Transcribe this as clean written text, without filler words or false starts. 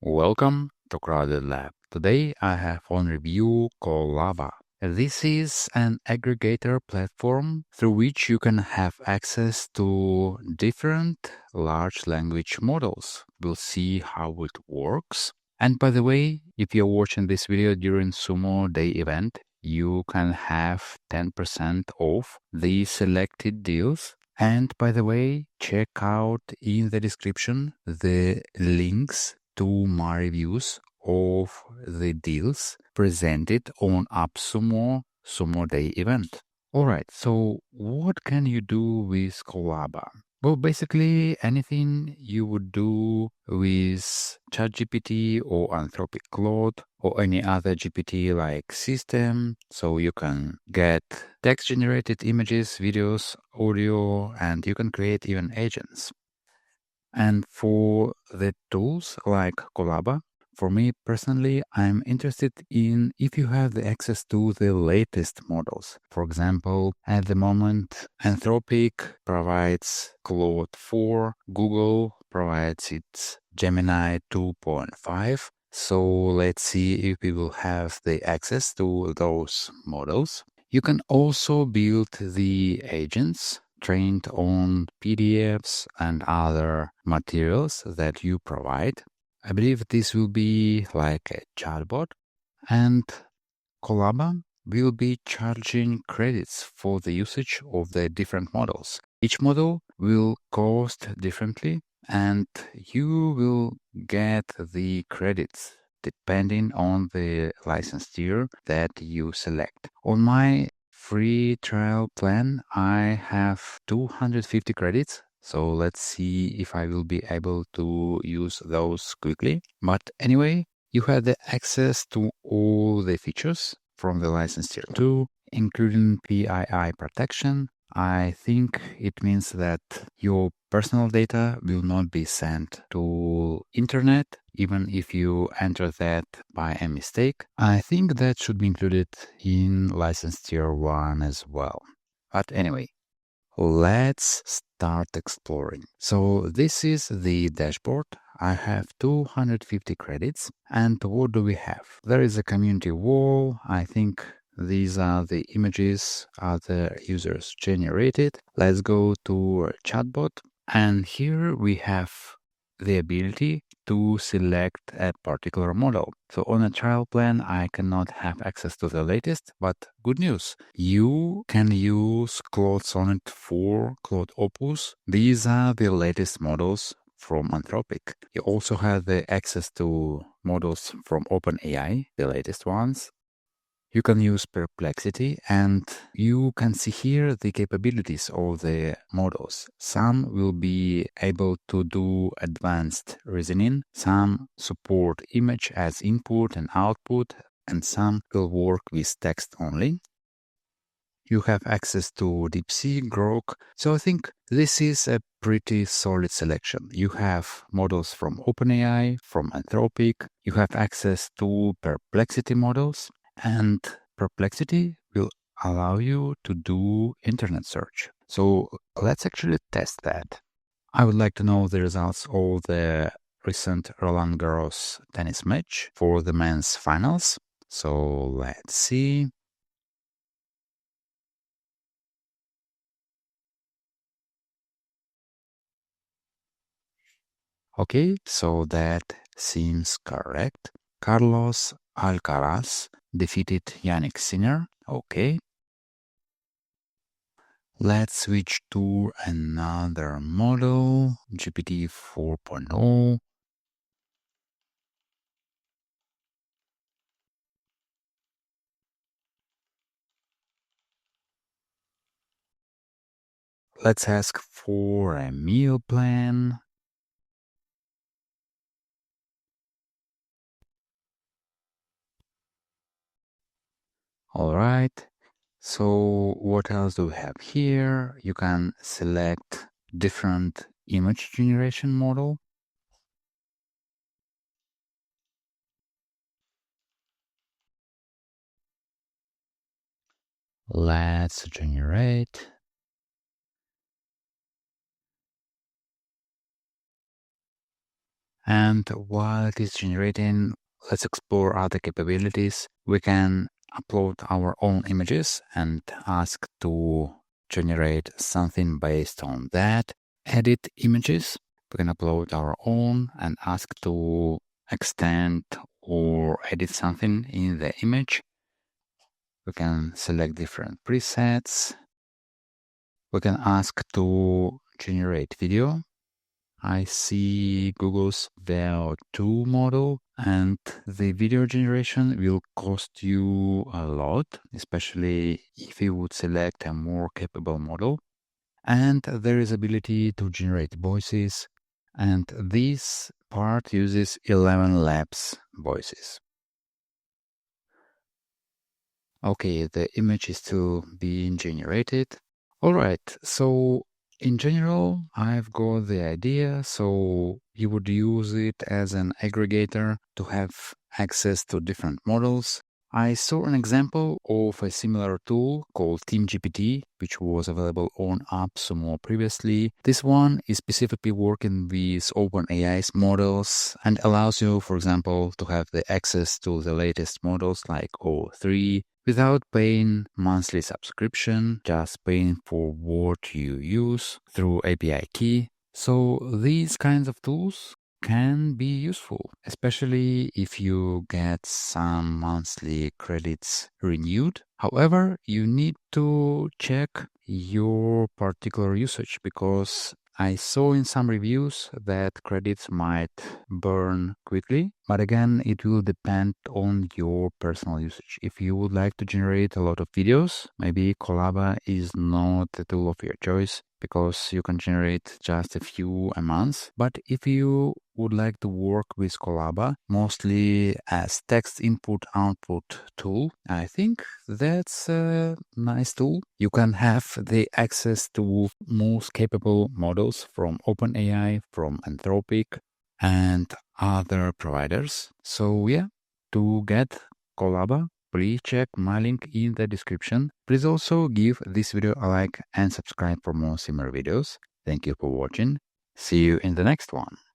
Welcome to Crowded Lab. Today I have on review Qolaba. This is an aggregator platform through which you can have access to different large language models. We'll see how it works. And by the way, if you're watching this video during Sumo Day event, you can have 10% off the selected deals. And by the way, check out in the description the links to my reviews of the deals presented on AppSumo Sumo Day event. Alright, so what can you do with Qolaba? Well, basically anything you would do with ChatGPT or Anthropic Claude or any other GPT like system. So you can get text generated images, videos, audio, and you can create even agents. And for the tools like Qolaba, for me personally, I'm interested in if you have the access to the latest models. For example, at the moment, Anthropic provides Claude 4, Google provides its Gemini 2.5. So let's see if we will have the access to those models. You can also build the agents trained on PDFs and other materials that you provide. I believe this will be like a chatbot, and Qolaba will be charging credits for the usage of the different models. Each model will cost differently, and you will get the credits depending on the license tier that you select. On my free trial plan, I have 250 credits. So let's see if I will be able to use those quickly. But anyway, you have the access to all the features from the license tier 2, including PII protection. I think it means that your personal data will not be sent to internet, even if you enter that by a mistake. I think that should be included in license tier 1 as well. But anyway, let's start exploring. So this is the dashboard. I have 250 credits. And what do we have? There is a community wall. I think these are the images other users generated. Let's go to chatbot. And here we have the ability to select a particular model. So on a trial plan, I cannot have access to the latest, but good news. You can use Claude Sonnet 4, Claude Opus. These are the latest models from Anthropic. You also have the access to models from OpenAI, the latest ones. You can use Perplexity, and you can see here the capabilities of the models. Some will be able to do advanced reasoning, some support image as input and output, and some will work with text only. You have access to DeepSeek, Grok. So I think this is a pretty solid selection. You have models from OpenAI, from Anthropic. You have access to Perplexity models. And Perplexity will allow you to do internet search. So let's actually test that. I would like to know the results of the recent Roland Garros tennis match for the men's finals. So let's see. Okay, so that seems correct. Carlos Alcaraz defeated Yannick Sinner. Okay. Let's switch to another model, GPT 4.0. Let's ask for a meal plan. All right. So what else do we have here? You can select different image generation model. Let's generate. And while it is generating, let's explore other capabilities. We can upload our own images and ask to generate something based on that. Edit images. We can upload our own and ask to extend or edit something in the image. We can select different presets. We can ask to generate video. I see Google's Veo 2 model, and the video generation will cost you a lot, especially if you would select a more capable model. And there is ability to generate voices, and this part uses 11 Labs voices. Okay, the image is still being generated. All right, so in general, I've got the idea. So you would use it as an aggregator to have access to different models. I saw an example of a similar tool called TeamGPT, which was available on AppSumo previously. This one is specifically working with OpenAI's models and allows you, for example, to have the access to the latest models like O3 without paying monthly subscription, just paying for what you use through API key. So these kinds of tools can be useful, especially if you get some monthly credits renewed. However, you need to check your particular usage because I saw in some reviews that credits might burn quickly, but again, it will depend on your personal usage. If you would like to generate a lot of videos, maybe Qolaba is not the tool of your choice because you can generate just a few a month. But if you would like to work with Qolaba mostly as text input output tool, I think that's a nice tool. You can have the access to most capable models from OpenAI, from Anthropic, and other providers. So yeah, to get Qolaba, please check my link in the description. Please also give this video a like and subscribe for more similar videos. Thank you for watching. See you in the next one.